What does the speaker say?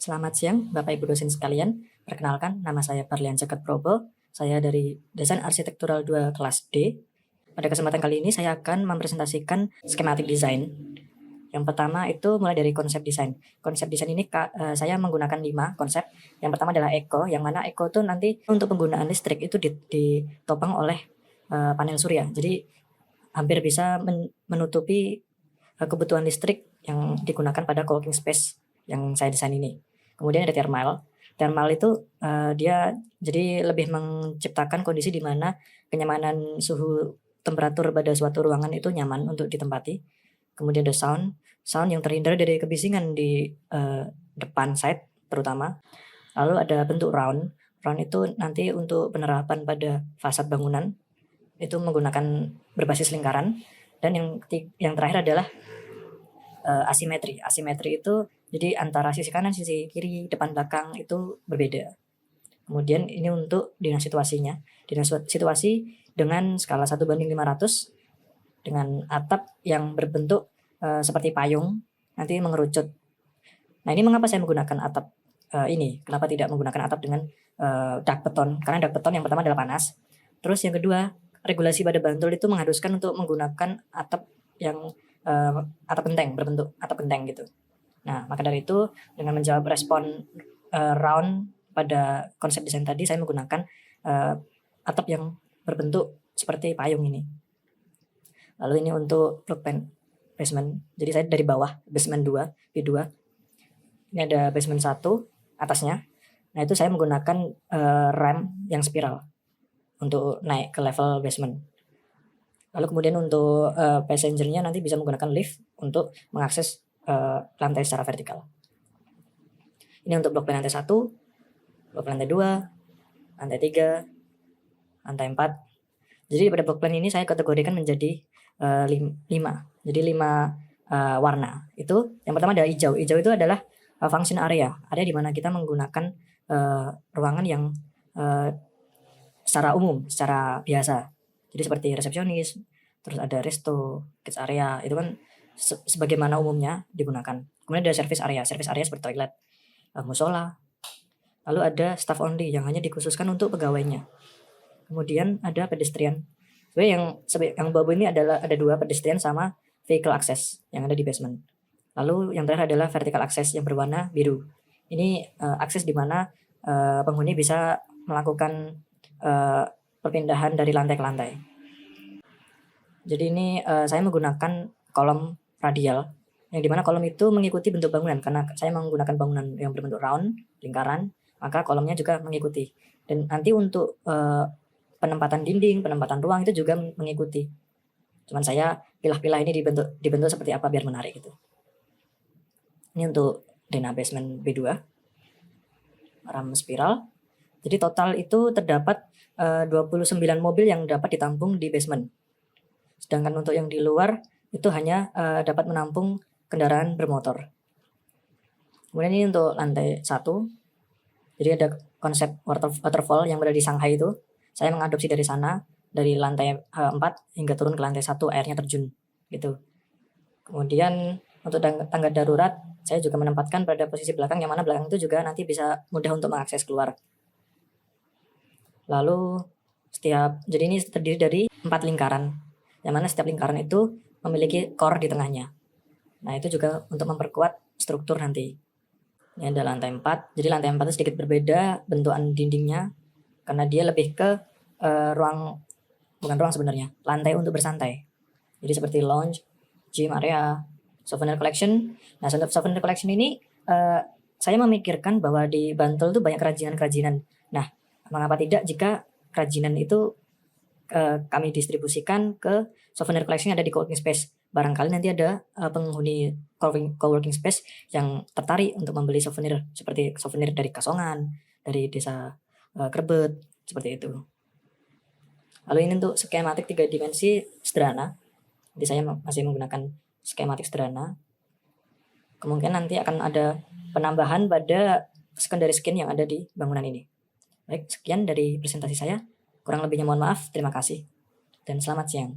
Selamat siang, Bapak Ibu dosen sekalian. Perkenalkan, nama saya Parlian Jagat Probo. Saya dari Desain Arsitektural 2 kelas D. Pada kesempatan kali ini saya akan mempresentasikan skematik desain. Yang pertama itu mulai dari konsep desain. Konsep desain ini saya menggunakan 5 konsep. Yang pertama adalah eco, yang mana eco itu nanti untuk penggunaan listrik itu ditopang oleh panel surya. Jadi hampir bisa menutupi kebutuhan listrik yang digunakan pada coworking space yang saya desain ini. Kemudian ada thermal. Thermal itu dia jadi lebih menciptakan kondisi di mana kenyamanan suhu temperatur pada suatu ruangan itu nyaman untuk ditempati. Kemudian ada sound yang terhindar dari kebisingan di depan side terutama. Lalu ada bentuk round. Round itu nanti untuk penerapan pada fasad bangunan itu menggunakan berbasis lingkaran. Dan yang terakhir adalah asimetri. Asimetri itu jadi antara sisi kanan, sisi kiri, depan, belakang itu berbeda. Kemudian ini untuk dinamika situasinya. Dinamika situasi dengan skala 1:500 dengan atap yang berbentuk seperti payung nanti mengerucut. Nah, ini mengapa saya menggunakan atap ini? Kenapa tidak menggunakan atap dengan dak beton? Karena dak beton yang pertama adalah panas. Terus yang kedua, regulasi pada Bantul itu mengharuskan untuk menggunakan atap yang atap genteng, berbentuk atap genteng gitu. Nah, maka dari itu dengan menjawab respon round pada konsep desain tadi, saya menggunakan atap yang berbentuk seperti payung ini. Lalu ini untuk block plan basement. Jadi saya dari bawah basement 2, B2. Ini ada basement 1 atasnya. Nah, itu saya menggunakan ramp yang spiral untuk naik ke level basement. Lalu kemudian untuk passengernya nanti bisa menggunakan lift untuk mengakses lantai secara vertikal. Ini untuk blok plan lantai 1, blok plan lantai 2, lantai 3, lantai 4. Jadi pada blok plan ini saya kategorikan menjadi 5. Jadi 5 warna. Itu yang pertama ada hijau. Hijau itu adalah function area di mana kita menggunakan ruangan yang secara umum, secara biasa. Jadi seperti resepsionis, terus ada resto, kids area, itu kan sebagaimana umumnya digunakan. Kemudian ada service area seperti toilet, musola. Lalu ada staff only yang hanya dikhususkan untuk pegawainya. Kemudian ada pedestrian. Sebenarnya yang bawah ini adalah ada 2 pedestrian sama vehicle access yang ada di basement. Lalu yang terakhir adalah vertical access yang berwarna biru. Ini akses di mana penghuni bisa melakukan perpindahan dari lantai ke lantai. Jadi ini saya menggunakan kolom radial, yang dimana kolom itu mengikuti bentuk bangunan. Karena saya menggunakan bangunan yang berbentuk round, lingkaran, maka kolomnya juga mengikuti. Dan nanti untuk penempatan dinding, penempatan ruang itu juga mengikuti. Cuman saya pilah-pilah ini dibentuk seperti apa biar menarik gitu. Ini untuk Dena basement B2, ram spiral. Jadi total itu terdapat 29 mobil yang dapat ditampung di basement. Sedangkan untuk yang di luar itu hanya dapat menampung kendaraan bermotor. Kemudian ini untuk lantai 1. Jadi ada konsep waterfall yang berada di Shanghai itu. Saya mengadopsi dari sana, dari lantai 4 hingga turun ke lantai 1 airnya terjun gitu. Kemudian untuk tangga darurat, saya juga menempatkan pada posisi belakang, yang mana belakang itu juga nanti bisa mudah untuk mengakses keluar. Lalu jadi ini terdiri dari 4 lingkaran, yang mana setiap lingkaran itu memiliki core di tengahnya. Nah, itu juga untuk memperkuat struktur nanti. Ini ada lantai 4. Jadi lantai 4 itu sedikit berbeda bentukan dindingnya, karena dia lebih ke bukan ruang sebenarnya, lantai untuk bersantai. Jadi seperti lounge, gym area, souvenir collection. Nah, souvenir collection ini saya memikirkan bahwa di Bantul tuh banyak kerajinan-kerajinan. Nah, mengapa tidak jika kerajinan itu kami distribusikan ke souvenir collection yang ada di coworking space. Barangkali nanti ada penghuni coworking space yang tertarik untuk membeli souvenir, seperti souvenir dari Kasongan, dari desa Krebet, seperti itu. Lalu ini untuk skematik 3 dimensi sederhana. Jadi saya masih menggunakan skematik sederhana. Kemungkinan nanti akan ada penambahan pada secondary skin yang ada di bangunan ini. Baik, sekian dari presentasi saya. Kurang lebihnya mohon maaf. Terima kasih dan selamat siang.